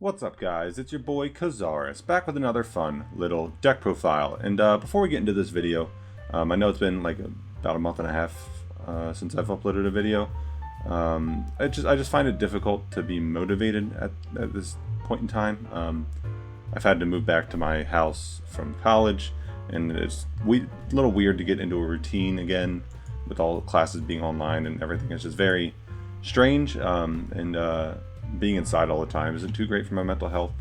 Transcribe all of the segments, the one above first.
What's up, guys? It's your boy Kazaris, back with another fun little deck profile. And before we get into this video, I know it's been like about a month and a half since I've uploaded a video. I just find it difficult to be motivated at this point in time. I've had to move back to my house from college, and it's a little weird to get into a routine again with all the classes being online and everything. It's just very strange, being inside all the time isn't too great for my mental health.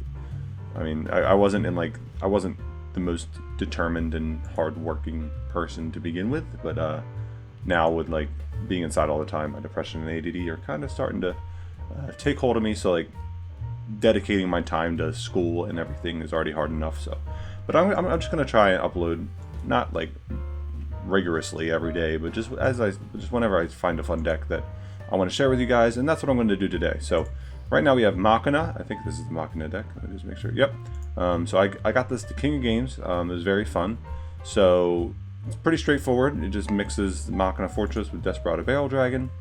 I mean, I wasn't the most determined and hard-working person to begin with, but now with like being inside all the time, my depression and ADD are kind of starting to take hold of me. So like dedicating my time to school and everything is already hard enough. So, but I'm just gonna try and upload, not like rigorously every day, but just whenever I find a fun deck that I want to share with you guys, and that's what I'm going to do today. So right now we have Machina. I think this is the Machina deck. Let me just make sure. Yep. So I got this, the King of Games. It was very fun. So it's pretty straightforward. It just mixes Machina Fortress with Desperado Barrel Dragon.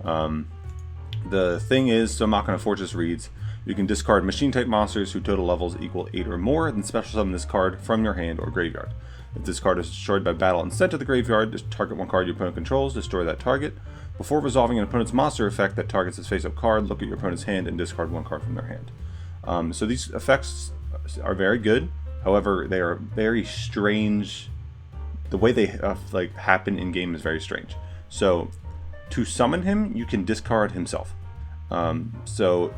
The thing is, so Machina Fortress reads, you can discard machine type monsters whose total levels equal 8 or more, then special summon this card from your hand or graveyard. If this card is destroyed by battle and sent to the graveyard, just target one card your opponent controls, destroy that target. Before resolving an opponent's monster effect that targets its face-up card, look at your opponent's hand and discard one card from their hand. So these effects are very good. However, they are very strange. The way they like happen in game is very strange. So to summon him, you can discard himself. So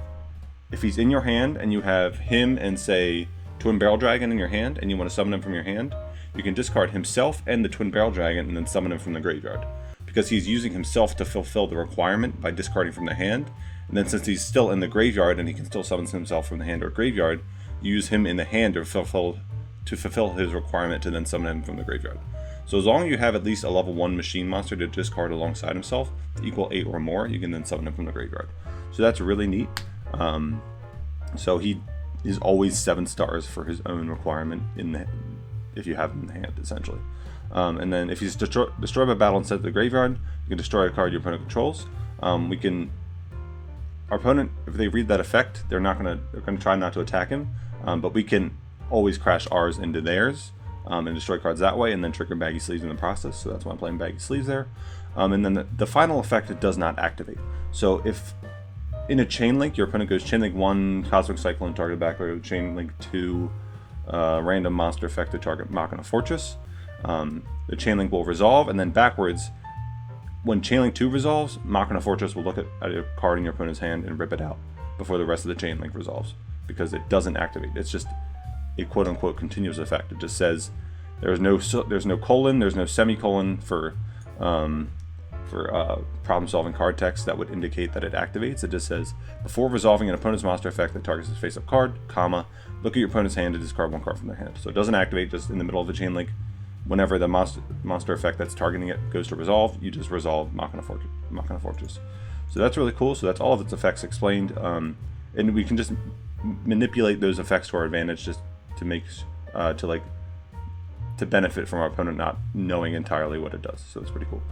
if he's in your hand and you have him and say Twin Barrel Dragon in your hand and you want to summon him from your hand, you can discard himself and the Twin Barrel Dragon and then summon him from the graveyard, because he's using himself to fulfill the requirement by discarding from the hand. And then since he's still in the graveyard and he can still summon himself from the hand or graveyard, you use him in the hand to fulfill his requirement to then summon him from the graveyard. So as long as you have at least a level 1 machine monster to discard alongside himself to equal 8 or more, you can then summon him from the graveyard. So that's really neat. So he is always 7 stars for his own requirement if you have him in the hand, essentially. And then if he's destroyed by battle and sent to the graveyard, you can destroy a card your opponent controls. Our opponent, if they read that effect, they're gonna try not to attack him, but we can always crash ours into theirs and destroy cards that way, and then trigger Baggy Sleeves in the process. So that's why I'm playing Baggy Sleeves there. And then the final effect, it does not activate. So if in a chain link, your opponent goes chain link 1 Cosmic Cyclone target backward, chain link 2 random monster effect to target Machina Fortress. The chain link will resolve, and then backwards, when chain link 2 resolves, Machina Fortress will look at a card in your opponent's hand and rip it out before the rest of the chain link resolves, because it doesn't activate. It's just a quote-unquote continuous effect. It just says there's no colon, there's no semicolon for problem-solving card text that would indicate that it activates. It just says, before resolving an opponent's monster effect that targets its face-up card, comma, look at your opponent's hand to discard one card from their hand. So it doesn't activate just in the middle of the chain link. Whenever the monster effect that's targeting it goes to resolve, you just resolve Machina Fortress. So that's really cool. So that's all of its effects explained. And we can just manipulate those effects to our advantage, just to make to benefit from our opponent not knowing entirely what it does. So it's pretty cool.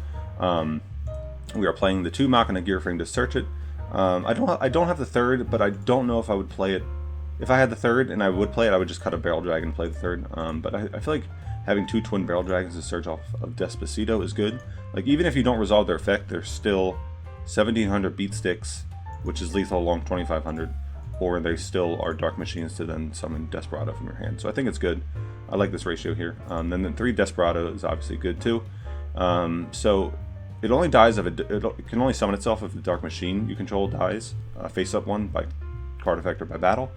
We are playing the 2 Machina Gear Frame to search it. I don't have the 3rd, but I don't know if I would play it. If I had the 3rd and I would play it, I would just cut a Barrel Dragon and play the 3rd. But I feel like having 2 Twin Barrel Dragons to search off of Desperado is good. Like, even if you don't resolve their effect, there's still 1700 beat sticks, which is lethal along 2500, or they still are Dark Machines to then summon Desperado from your hand. So I think it's good. I like this ratio here. Then the 3 Desperado is obviously good too. So it only dies if it can only summon itself if the Dark Machine you control dies, face up one by card effect or by battle.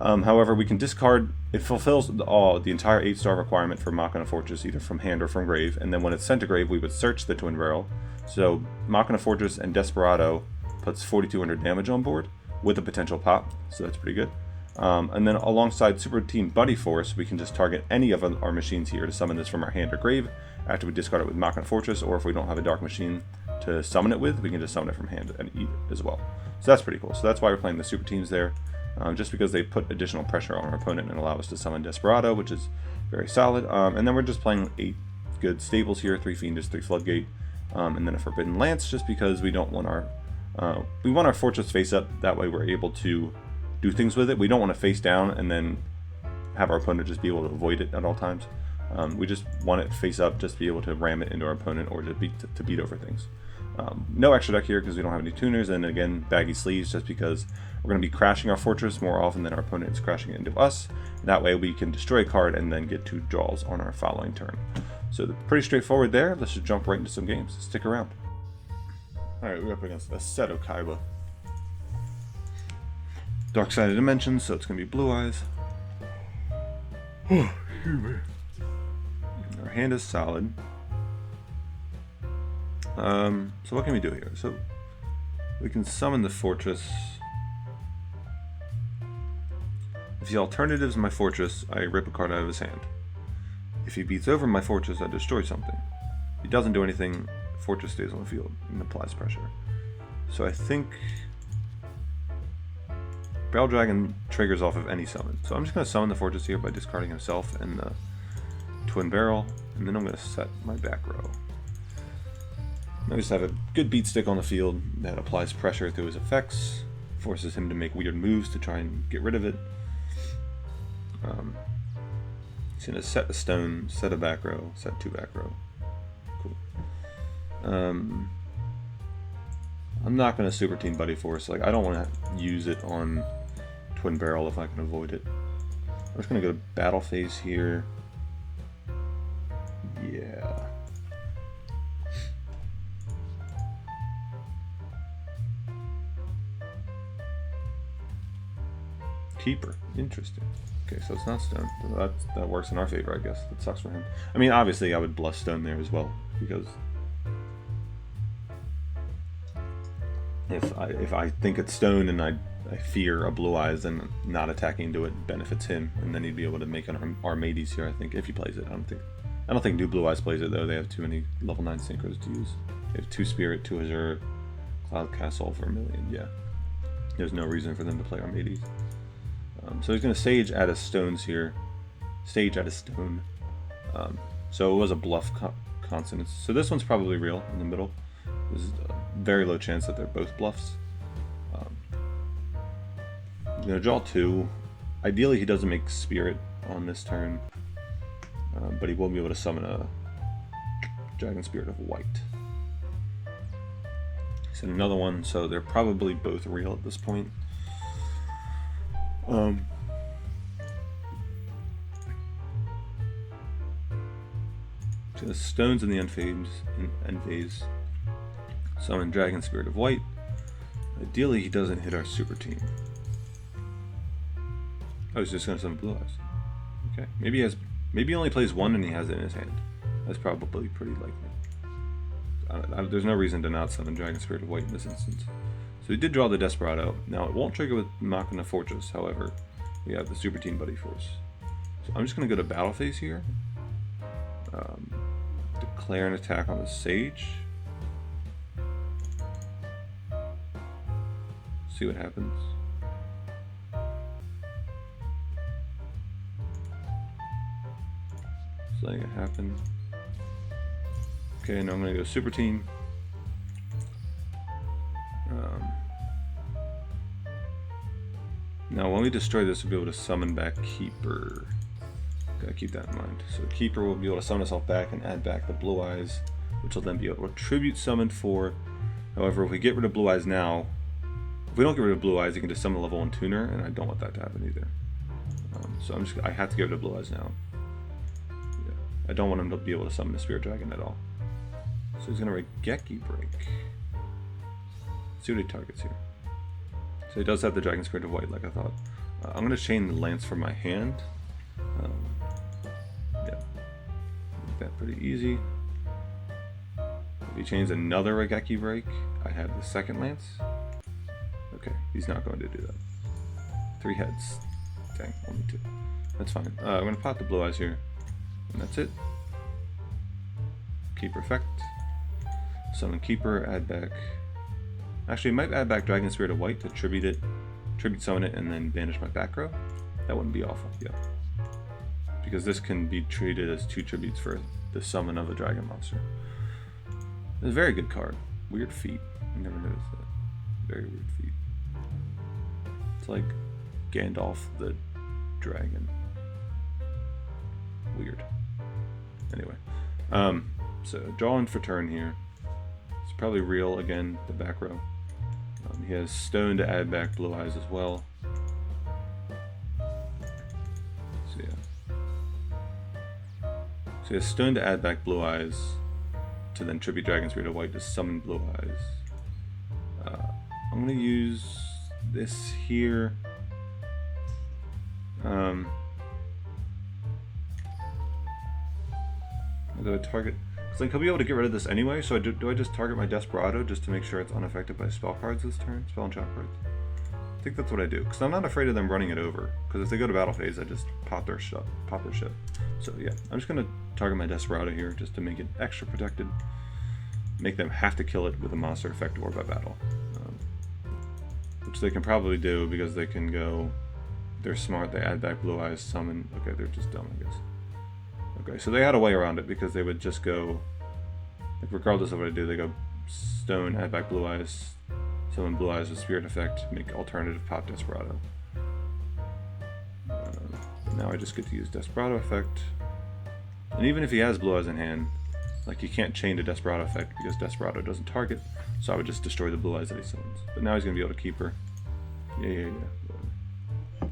However, we can discard. It fulfills the entire 8-star requirement for Machina Fortress, either from hand or from grave. And then when it's sent to grave, we would search the Twin Barrel. So Machina Fortress and Desperado puts 4200 damage on board with a potential pop. So that's pretty good. And then alongside Super Team Buddy Force, we can just target any of our machines here to summon this from our hand or grave after we discard it with Machina Fortress, or if we don't have a Dark Machine to summon it with, we can just summon it from hand and eat it as well. So that's pretty cool. So that's why we're playing the Super Teams there. Just because they put additional pressure on our opponent and allow us to summon Desperado, which is very solid. And then we're just playing 8 good staples here, 3 Fiendish, 3 Floodgate, and then a Forbidden Lance, just because we don't want our fortress face up. That way we're able to do things with it. We don't want to face down and then have our opponent just be able to avoid it at all times. We just want it face up, just to be able to ram it into our opponent or to beat over things. No extra deck here because we don't have any tuners, and again, baggy sleeves just because we're going to be crashing our fortress more often than our opponent is crashing it into us. That way we can destroy a card and then get 2 draws on our following turn. So pretty straightforward there. Let's just jump right into some games. Stick around. Alright, we're up against Assetto Kaiba. Dark-sided dimensions, so it's going to be blue eyes. Our hand is solid. So what can we do here? So we can summon the fortress. If the alternative is my fortress, I rip a card out of his hand. If he beats over my fortress, I destroy something. If he doesn't do anything, fortress stays on the field and applies pressure. So I think Barrel Dragon triggers off of any summon. So I'm just going to summon the fortress here by discarding himself and the Twin Barrel, and then I'm going to set my back row. I just have a good beat stick on the field that applies pressure through his effects, forces him to make weird moves to try and get rid of it. He's going to set a stone, set a back row, set 2 back row. Cool. I'm not going to super team Buddy Force. Like, I don't want to use it on Twin Barrel if I can avoid it. I'm just going to go to Battle Phase here. Yeah. Keeper. Interesting. Okay, so it's not stone. That works in our favor, I guess. That sucks for him. I mean, obviously, I would bluff stone there as well, because if I think it's stone and I fear a blue eyes, then not attacking into it benefits him, and then he'd be able to make an Armades here. I think if he plays it, I don't think New Blue Eyes plays it though. They have too many level 9 synchros to use. They have 2 Spirit, 2 Azure, Cloud Castle for 1,000,000. Yeah, there's no reason for them to play Armades. So he's going to Sage out of stones here. Sage out of stone. So it was a bluff consonance. So this one's probably real in the middle. There's a very low chance that they're both bluffs. I'm going to draw 2. Ideally he doesn't make Spirit on this turn. But he will be able to summon a Dragon Spirit of White. He's in another one, so they're probably both real at this point. So the stones in the end phase. Summon Dragon Spirit of White. Ideally, he doesn't hit our super team. Oh, he's just going to summon Blue Eyes. Okay, maybe he only plays 1 and he has it in his hand. That's probably pretty likely. There's no reason to not summon Dragon Spirit of White in this instance. So he did draw the Desperado. Now it won't trigger with Machina Fortress, however, we have the Super Team Buddy Force. So I'm just going to go to Battle Phase here. Declare an attack on the Sage. See what happens. Just letting it happen. Okay, now I'm going to go Super Team. Now when we destroy this, we'll be able to summon back Keeper. Gotta keep that in mind. So Keeper will be able to summon itself back and add back the Blue Eyes, which will then be able to tribute summon 4. However, if we get rid of Blue Eyes now, if we don't get rid of Blue Eyes, you can just summon a level 1 tuner, and I don't want that to happen either. So I have to get rid of Blue Eyes now. Yeah. I don't want him to be able to summon a Spirit Dragon at all. So he's gonna Regeki Break. Let's see what he targets here. So he does have the Dragon Spirit of White, like I thought. I'm going to chain the Lance from my hand. Yeah, make that pretty easy. If he chains another Regeki Break, I have the second Lance. Okay, he's not going to do that. 3 heads. Dang, only 2. That's fine. I'm going to pop the Blue Eyes here, and that's it. Keeper effect. Summon Keeper, add back. Actually, I might add back Dragon Spirit of White to tribute summon it, and then banish my back row. That wouldn't be awful, yeah. Because this can be treated as 2 tributes for the summon of a dragon monster. It's a very good card. Weird feat. I never noticed that. Very weird feat. It's like Gandalf the dragon. Weird. Anyway, so drawing for turn here. It's probably real again, the back row. He has stone to add back Blue Eyes as well. So yeah. So he has stone to add back Blue Eyes, to then tribute Dragon Spirit of White to summon Blue Eyes. I'm going to use this here. Do I target? Because like he'll be able to get rid of this anyway, so do I just target my Desperado just to make sure it's unaffected by spell cards this turn? Spell and trap cards? I think that's what I do, because I'm not afraid of them running it over. Because if they go to battle phase, I just pop their shit. So yeah, I'm just going to target my Desperado here just to make it extra protected. Make them have to kill it with a monster effect or by battle. Which they can probably do because they can go... They're smart, they add back Blue Eyes, summon... Okay, they're just dumb, I guess. Okay, so they had a way around it because they would just go... Like, regardless of what I do, they go stone, add back Blue Eyes, summon Blue Eyes with Spirit Effect, make alternative pop Desperado. But now I just get to use Desperado Effect. And even if he has Blue Eyes in hand, like, he can't chain to Desperado Effect because Desperado doesn't target, so I would just destroy the Blue Eyes that he summons. But now he's going to be able to keep her. Yeah.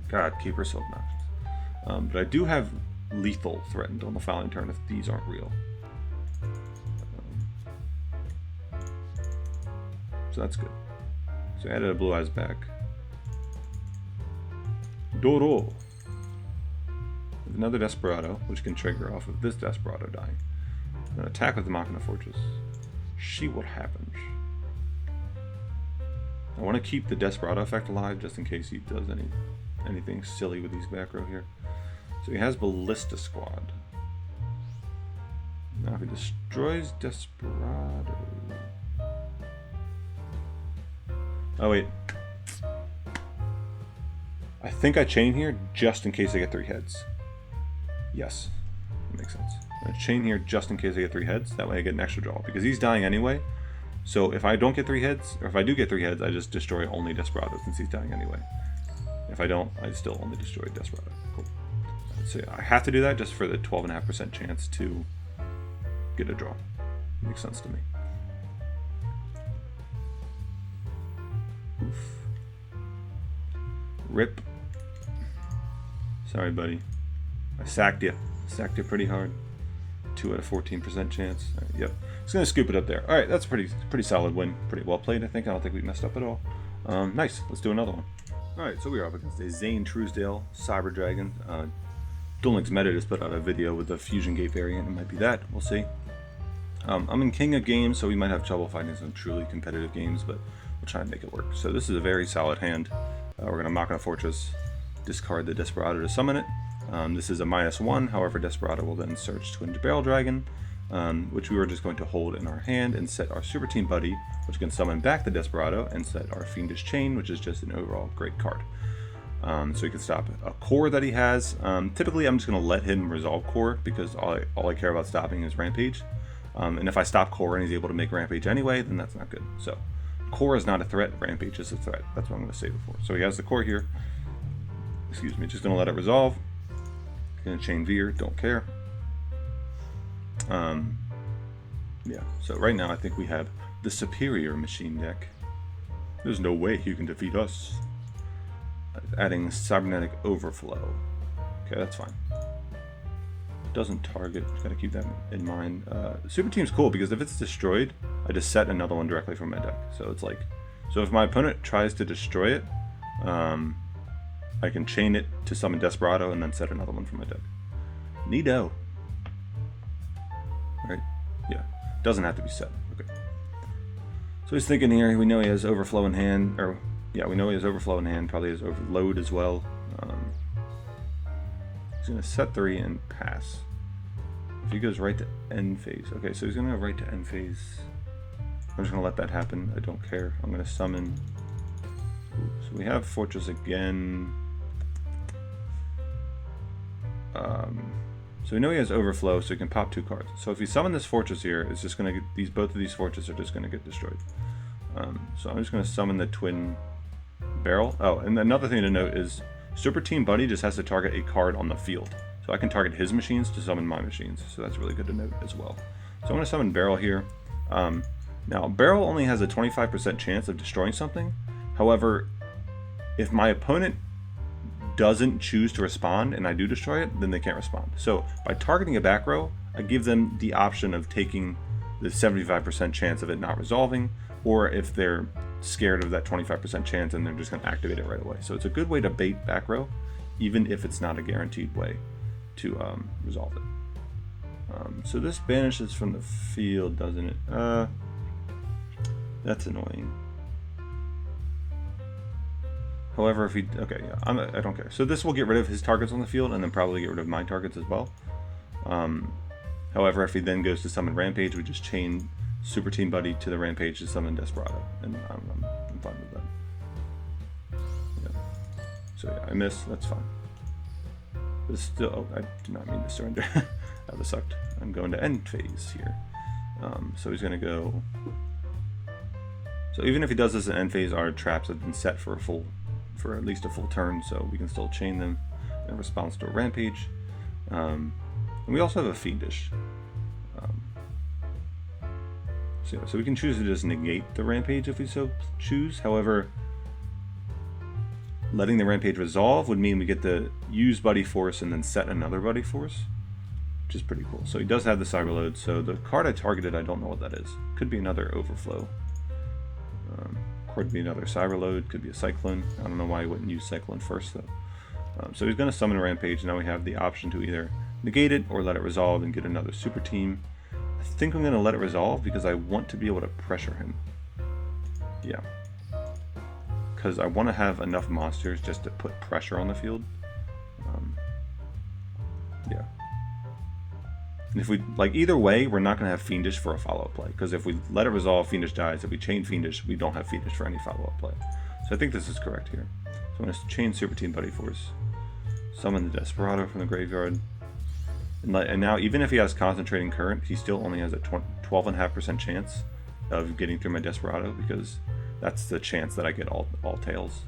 God, keep her so obnoxious. But I do have lethal threatened on the following turn if these aren't real. So that's good. So I added a Blue Eyes back. Doro! With another Desperado, which can trigger off of this Desperado dying. I'm going to attack with the Machina Fortress. See what happens. I want to keep the Desperado effect alive just in case he does anything silly with these back row here. So he has Ballista Squad. Now if he destroys Desperado... Oh wait. I think I chain here just in case I get 3 heads. Yes, that makes sense. I chain here just in case I get 3 heads. That way I get an extra draw because he's dying anyway. So if I don't get 3 heads, or if I do get 3 heads, I just destroy only Desperado since he's dying anyway. If I don't, I still only destroy Desperado. Cool. So I have to do that just for the 12.5% chance to get a draw. Makes sense to me. Oof. Rip. Sorry, buddy. I sacked you. Sacked you pretty hard. 2 out of 14% chance. Right, yep. Just gonna scoop it up there. All right, that's a pretty solid win. Pretty well played, I think. I don't think we messed up at all. Nice. Let's do another one. All right, so we are up against a Zane Truesdale Cyber Dragon. Duel Links Meta just put out a video with the Fusion Gate variant. It might be that. We'll see. I'm in King of Games, so we might have trouble finding some truly competitive games, but we'll try and make it work. So this is a very solid hand. We're gonna Machina Fortress, discard the Desperado to summon it. This is a -1, however Desperado will then search Twin Barrel Dragon, which we were just going to hold in our hand and set our Super Team Buddy, which can summon back the Desperado, and set our Fiendish Chain, which is just an overall great card. So he can stop a core that he has. Typically I'm just going to let him resolve core, because all I care about stopping is Rampage. And if I stop core and he's able to make Rampage anyway, then that's not good. So core is not a threat, Rampage is a threat. That's what I'm going to save it for. So he has the core here. Excuse me, just going to let it resolve. Gonna chain Veer, don't care. Yeah, so right now I think we have the superior machine deck. There's no way you can defeat us. Adding Cybernetic Overflow. Okay, that's fine. Doesn't target, just gotta keep that in mind. Super Team's cool because if it's destroyed, I just set another one directly from my deck. So it's like, so if my opponent tries to destroy it, I can chain it to summon Desperado and then set another one from my deck. Neato. Right? Yeah. Doesn't have to be set. Okay. So he's thinking here, we know he has Overflow in hand, or yeah, we know he has Overflow in hand, probably has Overload as well. He's going to set 3 and pass. If he goes right to end phase. Okay, so he's going to go right to end phase. I'm just going to let that happen. I don't care. I'm going to summon. So we have Fortress again. So we know he has Overflow, so he can pop 2 cards. So if you summon this Fortress here, it's just going to get both of these Fortresses are just going to get destroyed. So I'm just going to summon the Twin Barrel. Oh, and another thing to note is, Super Team Buddy just has to target a card on the field. So I can target his machines to summon my machines. So that's really good to note as well. So I'm going to summon Barrel here. Now, Barrel only has a 25% chance of destroying something. However, if my opponent doesn't choose to respond and I do destroy it, then they can't respond. So by targeting a back row, I give them the option of taking the 75% chance of it not resolving, or if they're scared of that 25% chance and they're just going to activate it right away. So it's a good way to bait back row, even if it's not a guaranteed way to resolve it. So this banishes from the field, doesn't it? That's annoying. However, if he... Okay, yeah, I don't care. So this will get rid of his targets on the field and then probably get rid of my targets as well. However, if he then goes to summon Rampage, we just chain Super Team Buddy to the Rampage to summon Desperado. And I'm fine with that. Yeah. So yeah, I miss. That's fine. But still... Oh, I did not mean to surrender. That would have sucked. I'm going to end phase here. So he's going to go... So even if he does this in end phase, our traps have been set for at least a full turn, so we can still chain them in response to a Rampage. And we also have a Fiendish. So we can choose to just negate the Rampage if we so choose. However, letting the Rampage resolve would mean we get to use Buddy Force and then set another Buddy Force, which is pretty cool. So he does have the Cyberload. So the card I targeted, I don't know what that is. Could be another Overflow. Could be another Cyberload, could be a Cyclone. I don't know why he wouldn't use Cyclone first though. So he's going to summon a Rampage. Now we have the option to either negate it or let it resolve and get another Super Team. I think I'm going to let it resolve because I want to be able to pressure him. Yeah. Because I want to have enough monsters just to put pressure on the field. Yeah. And if we, like, either way, we're not going to have Fiendish for a follow-up play. Because if we let it resolve, Fiendish dies. If we chain Fiendish, we don't have Fiendish for any follow-up play. So I think this is correct here. So I'm going to chain Super Team Buddy Force. Summon the Desperado from the graveyard. And now, even if he has Concentrating Current, he still only has a 12.5% chance of getting through my Desperado. Because that's the chance that I get all tails.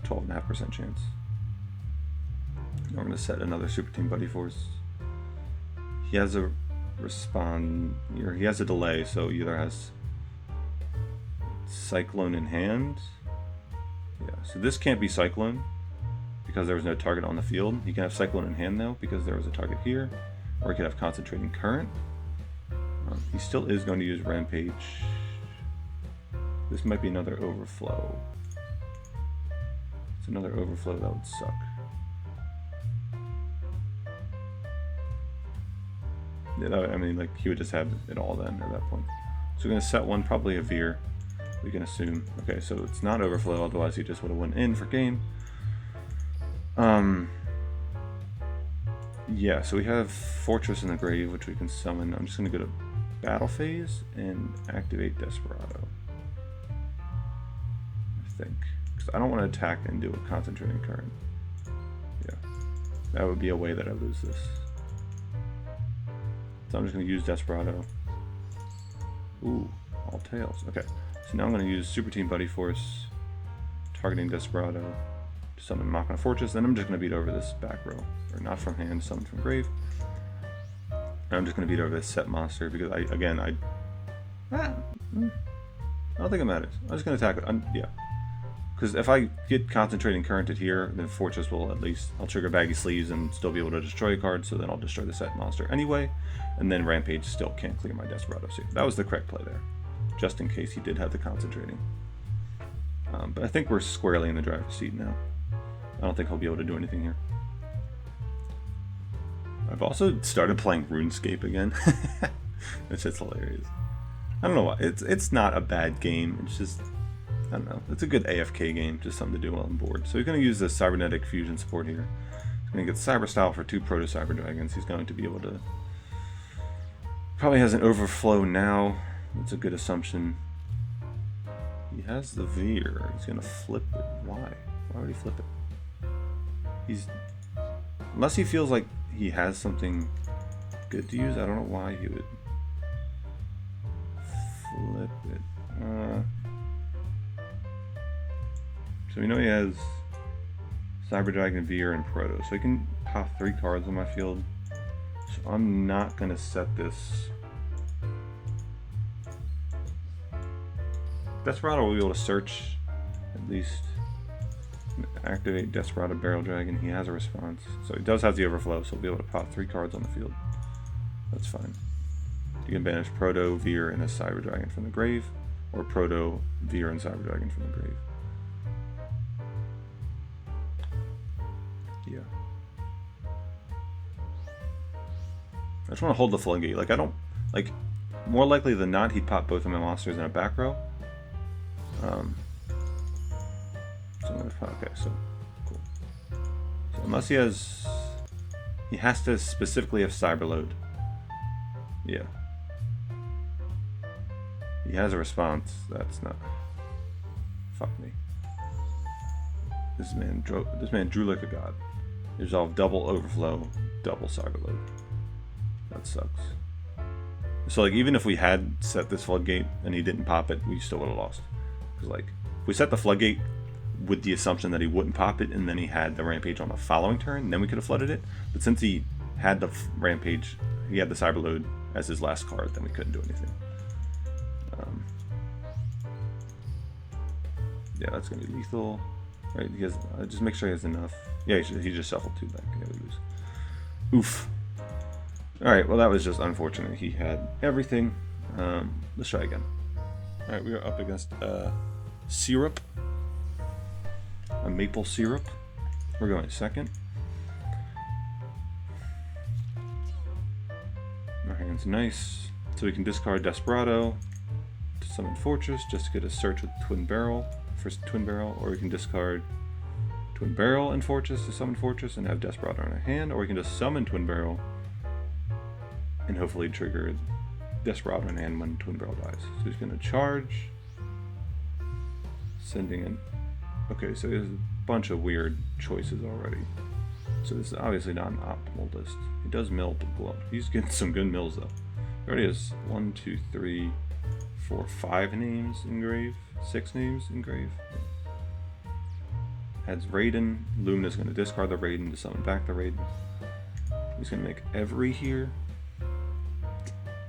12.5% chance. Now we're going to set another Super Team Buddy Force. He has a he has a delay, so he either has Cyclone in hand. Yeah, so this can't be Cyclone because there was no target on the field. He can have Cyclone in hand though because there was a target here, or he could have Concentrating Current. He still is going to use Rampage. This might be another Overflow. It's another Overflow, that would suck. I mean, like, he would just have it all then at that point. So we're going to set one, probably a Veer, we can assume. Okay, so it's not Overflow, otherwise he just would have went in for game. Yeah, so we have Fortress in the grave, which we can summon. I'm just going to go to Battle Phase and activate Desperado. I think. Because I don't want to attack and do a Concentrating Current. Yeah. That would be a way that I lose this. So I'm just going to use Desperado. Ooh, all tails. Okay, so now I'm going to use Super Team Buddy Force, targeting Desperado, to summon Machina Fortress, then I'm just going to beat over this back row. Or not from hand, summon from grave. And I'm just going to beat over this set monster because I don't think it matters. I'm just going to attack it. Yeah. Because if I get Concentrating Currented here, then Fortress will at least, I'll trigger Baggy Sleeves and still be able to destroy a card, so then I'll destroy the set monster anyway, and then Rampage still can't clear my Desperado. So that was the correct play there, just in case he did have the Concentrating. But I think we're squarely in the driver's seat now. I don't think he'll be able to do anything here. I've also started playing RuneScape again. It's just hilarious. I don't know why. It's not a bad game, it's just... I don't know. It's a good AFK game, just something to do while I'm bored. So he's going to use the Cybernetic Fusion support here. He's going to get Cyber Style for 2 Proto Cyber Dragons. He's going to be able to... Probably has an Overflow now. That's a good assumption. He has the Veer. He's going to flip it. Why? Why would he flip it? He's... Unless he feels like he has something good to use, I don't know why he would flip it. So we know he has Cyber Dragon, Veer, and Proto. So I can pop 3 cards on my field. So I'm not going to set this. Desperado will be able to search, at least. Activate Desperado Barrel Dragon. He has a response. So he does have the overflow, so he'll be able to pop 3 cards on the field. That's fine. You can banish Proto, Veer, and a Cyber Dragon from the grave, or Proto, Veer, and Cyber Dragon from the grave. Yeah. I just want to hold the floodgate. Like, I don't, like, more likely than not, he'd pop both of my monsters in a back row. So I'm gonna pop, okay, so, cool. So unless he has to specifically have Cyberload. Yeah. He has a response. That's not. Fuck me. This man drew like a god. He resolved double overflow, double Cyberload. That sucks. So like even if we had set this floodgate and he didn't pop it, we still would have lost. Because like if we set the floodgate with the assumption that he wouldn't pop it and then he had the rampage on the following turn, then we could have flooded it. But since he had the rampage, he had the Cyberload as his last card, then we couldn't do anything. Yeah, that's gonna be lethal, right? He has, just make sure he has enough. Yeah, he just shuffled 2 back. Yeah, we lose. Oof. All right, well that was just unfortunate. He had everything. Let's try again. All right, we are up against syrup, a maple syrup. We're going second. Our hand's nice, so we can discard Desperado to summon Fortress just to get a search with Twin Barrel. First Twin Barrel, or we can discard Twin Barrel and Fortress to summon Fortress and have Desperado in our hand, or we can just summon Twin Barrel and hopefully trigger Desperado in hand when Twin Barrel dies. So he's going to charge, sending in. Okay, so there's a bunch of weird choices already. So this is obviously not an optimal list. He does mill below. He's getting some good mills though. He already has 1, 2, 3, 4, 5 names in grave. 6 names in grave. Adds Raiden. Lumina's going to discard the Raiden to summon back the Raiden. He's going to make every here.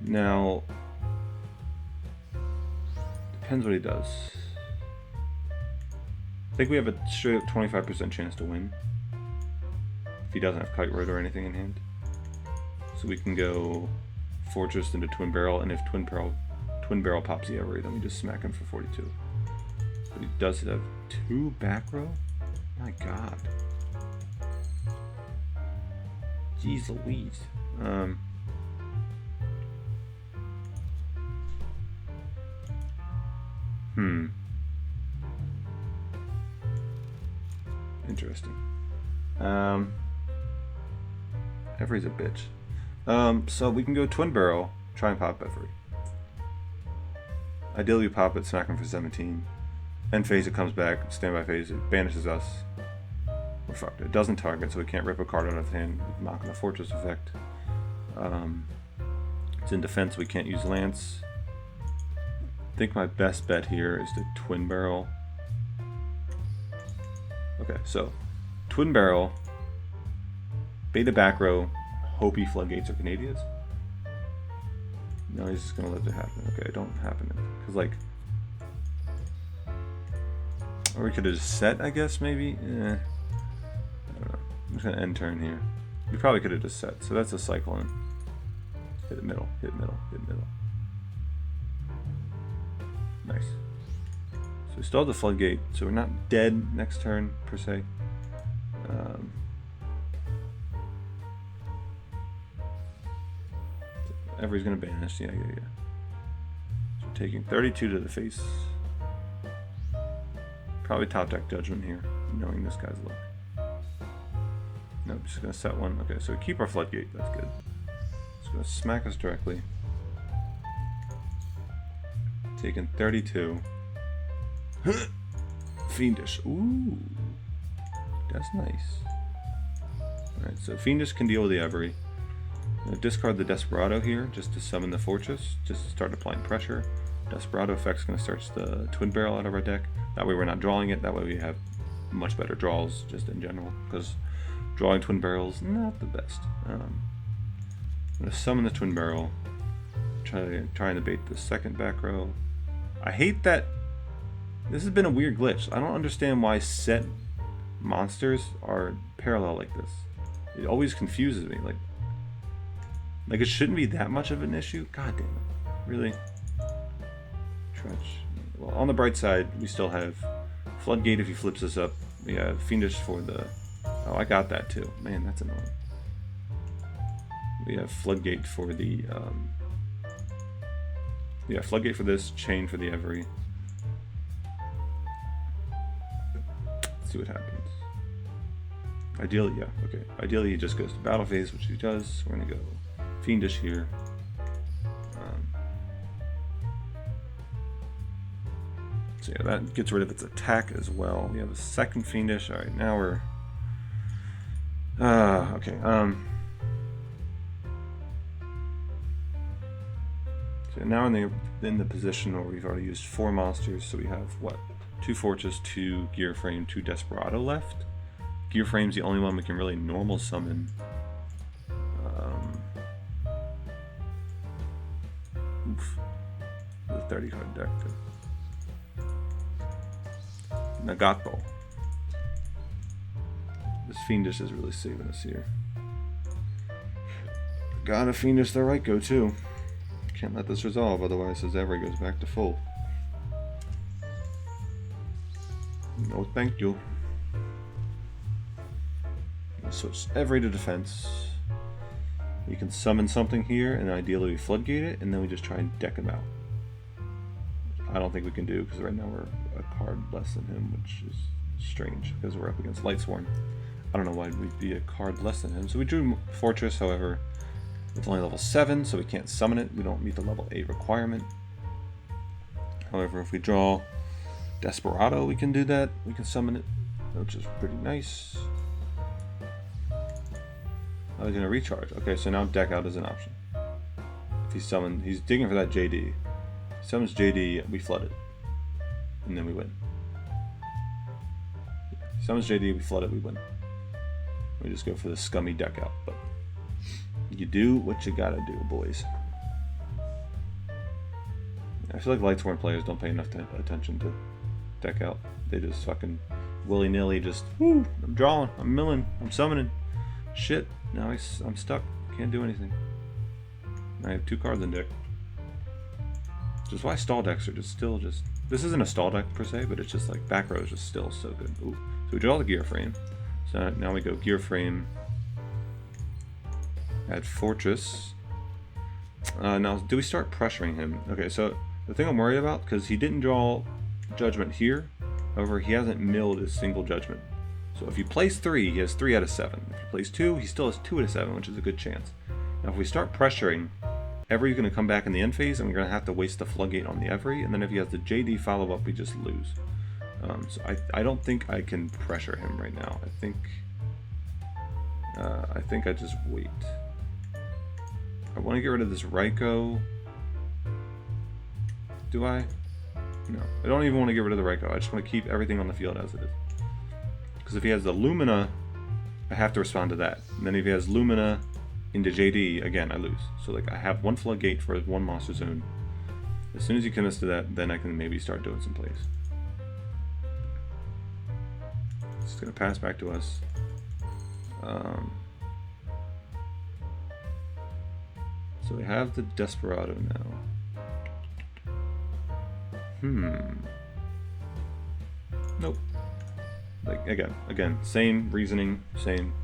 Now, depends what he does. I think we have a straight up 25% chance to win. If he doesn't have Kite Road or anything in hand. So we can go Fortress into Twin Barrel, and if Twin Barrel pops the Every, then we just smack him for 42. But he does have 2 back row? My god. Jeez Louise. Interesting. Every's a bitch. So we can go Twin Barrel, try and pop Every. Ideally we pop it, smack him for 17. End phase it comes back, standby phase it banishes us. We're fucked. It doesn't target, so we can't rip a card out of hand, knocking the Fortress effect. It's in defense, we can't use Lance. I think my best bet here is to Twin Barrel. Okay, so Twin Barrel, Beta back row, hope he floodgates or Canadians. No, he's just gonna let it happen. Okay, don't happen it. Because like, or we could have just set, I guess, maybe? I don't know. I'm just gonna end turn here. We probably could have just set. So that's a cycle in. Hit the middle, hit middle, hit middle. Nice. So we still have the floodgate, so we're not dead next turn, per se. Every's gonna banish, yeah. So we're taking 32 to the face. Probably top deck Judgment here, knowing this guy's luck. Nope, just gonna set one. Okay, so keep our floodgate, that's good. It's gonna smack us directly. Taking 32. Fiendish, ooh. That's nice. Alright, so Fiendish can deal with the Every. I'm gonna discard the Desperado here just to summon the Fortress, just to start applying pressure. Desperado effect's gonna search the Twin Barrel out of our deck. That way we're not drawing it, that way we have much better draws just in general, because drawing Twin Barrel's not the best. I'm going to summon the Twin Barrel, trying to bait the second back row. I hate that this has been a weird glitch. I don't understand why set monsters are parallel like this. It always confuses me. Like it shouldn't be that much of an issue. God damn it. Really? Trench. Well, on the bright side, we still have Floodgate if he flips this up. We have Fiendish for the... Oh, I got that too. Man, that's annoying. We have Floodgate for the... Yeah, Floodgate for this, Chain for the Every. Let's see what happens. Ideally, yeah, okay. Ideally, he just goes to battle phase, which he does. We're gonna go Fiendish here. So yeah, that gets rid of its attack as well. We have a second Fiendish. All right, now we're okay. So now in the position where we've already used 4 monsters. So we have what? 2 Fortress, 2 Gear Frame, 2 Desperado left. Gear Frame's the only one we can really normal summon. Oof. The 30 card deck. Nagato. This Fiendish is really saving us here. Gotta Fiendish the right go too. Can't let this resolve, otherwise his Every goes back to full. No thank you. Switch Every to defense. We can summon something here, and ideally we floodgate it, and then we just try and deck him out. I don't think we can do, because right now we're a card less than him, which is strange, because we're up against Lightsworn. I don't know why we'd be a card less than him. So we drew Fortress, however, it's only level 7, so we can't summon it. We don't meet the level 8 requirement. However, if we draw Desperado, we can do that. We can summon it, which is pretty nice. Oh, he's gonna recharge. Okay, so now deck out is an option. If he's summoned, he's digging for that JD. He summons JD, we flood it. And then we win. He summons JD, we flood it, we win. We just go for the scummy deck out. But you do what you gotta do, boys. I feel like Lightsworn players don't pay enough attention to deck out. They just fucking willy-nilly just, whoo, I'm drawing, I'm milling, I'm summoning. Shit, now I'm stuck. Can't do anything. I have 2 cards in deck. Which is why stall decks are just this isn't a stall deck per se, but it's just like back row is just still so good. Ooh. So we draw the Gear Frame. So now we go Gear Frame. Add Fortress. Now do we start pressuring him? Okay, so the thing I'm worried about, because he didn't draw Judgment here, however he hasn't milled a single Judgment. So if he plays 3, he has 3 out of 7. If he plays 2, he still has 2 out of 7, which is a good chance. Now if we start pressuring, Every's going to come back in the end phase, and we're going to have to waste the Floodgate on the Every, and then if he has the JD follow-up, we just lose. So I don't think I can pressure him right now. I think I just wait. I want to get rid of this Raiko. Do I? No. I don't even want to get rid of the Raiko. I just want to keep everything on the field as it is. Because if he has the Lumina, I have to respond to that. And then if he has Lumina into JD, again, I lose. So like I have 1 Floodgate for 1 Monster Zone. As soon as he commits to that, then I can maybe start doing some plays. It's going to pass back to us. So we have the Desperado now. Nope. Like again, same reasoning, same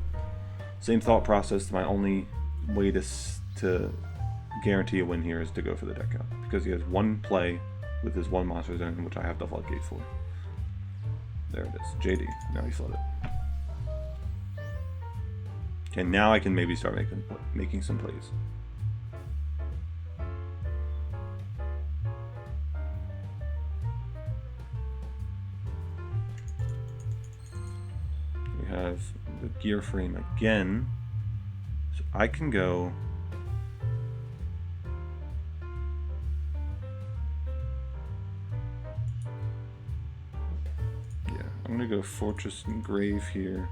thought process. My only way to guarantee a win here is to go for the deck out, because he has 1 play with his 1 Monster Zone, which I have the Floodgate for. There it is, JD. Now he flooded. Okay, now I can maybe start making some plays. We have the Gear Frame again, so I can go. I'm gonna go Fortress and Grave here,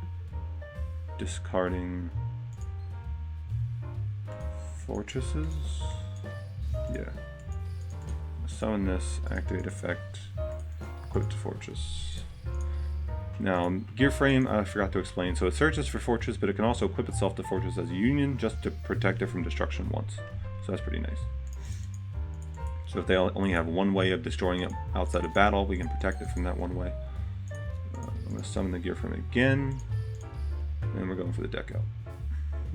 discarding fortresses. Yeah. Summon this, activate effect, equip to Fortress. Now, Gear Frame, I forgot to explain. So it searches for Fortress, but it can also equip itself to Fortress as a union just to protect it from destruction once. So that's pretty nice. So if they only have one way of destroying it outside of battle, we can protect it from that one way. I'm going to summon the Gear Frame again, and we're going for the deck out.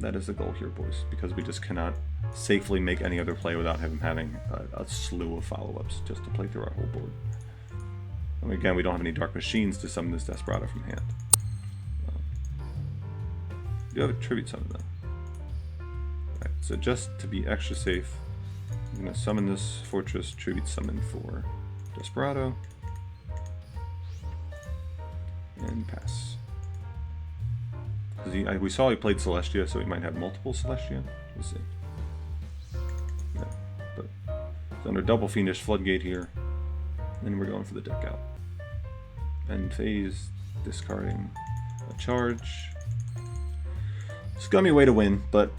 That is the goal here, boys, because we just cannot safely make any other play without him having a slew of follow-ups just to play through our whole board. And again, we don't have any Dark Machines to summon this Desperado from hand. You have a Tribute Summon though. Alright, so just to be extra safe, I'm going to summon this Fortress Tribute Summon for Desperado. And pass. Because we saw he played Celestia, so he might have multiple Celestia. We'll see. Yeah, but it's under double Fiendish Floodgate here. And we're going for the deck out. End phase, discarding a charge. Scummy way to win, but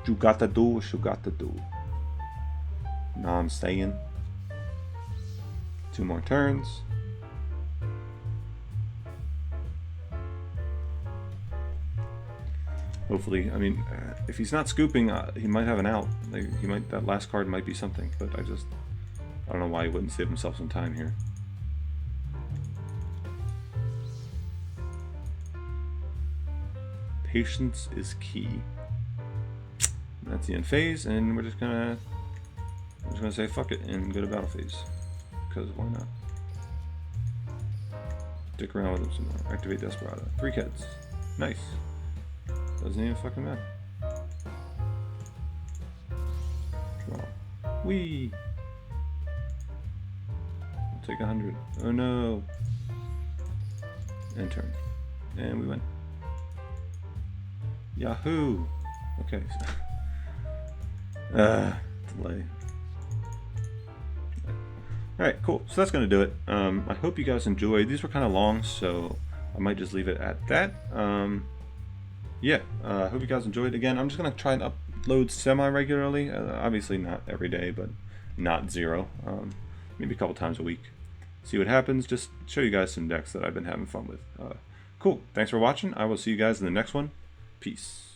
you gotta do what you gotta do. Now I'm staying. 2 more turns. Hopefully, I mean, if he's not scooping, he might have an out. Like, that last card might be something, but I don't know why he wouldn't save himself some time here. Patience is key. That's the end phase, and we're just gonna say fuck it and go to battle phase, because why not? Stick around with him some more. Activate Desperado. 3 kids. Nice. Doesn't even fucking matter. Draw. Whee! I'll take 100. Oh no! And turn. And we win. Yahoo! Okay. Delay. Alright, cool. So that's going to do it. I hope you guys enjoyed. These were kind of long, so I might just leave it at that. Yeah, I hope you guys enjoyed. Again, I'm just going to try and upload semi-regularly. Obviously not every day, but not 0. Maybe a couple times a week. See what happens. Just show you guys some decks that I've been having fun with. Cool. Thanks for watching. I will see you guys in the next one. Peace.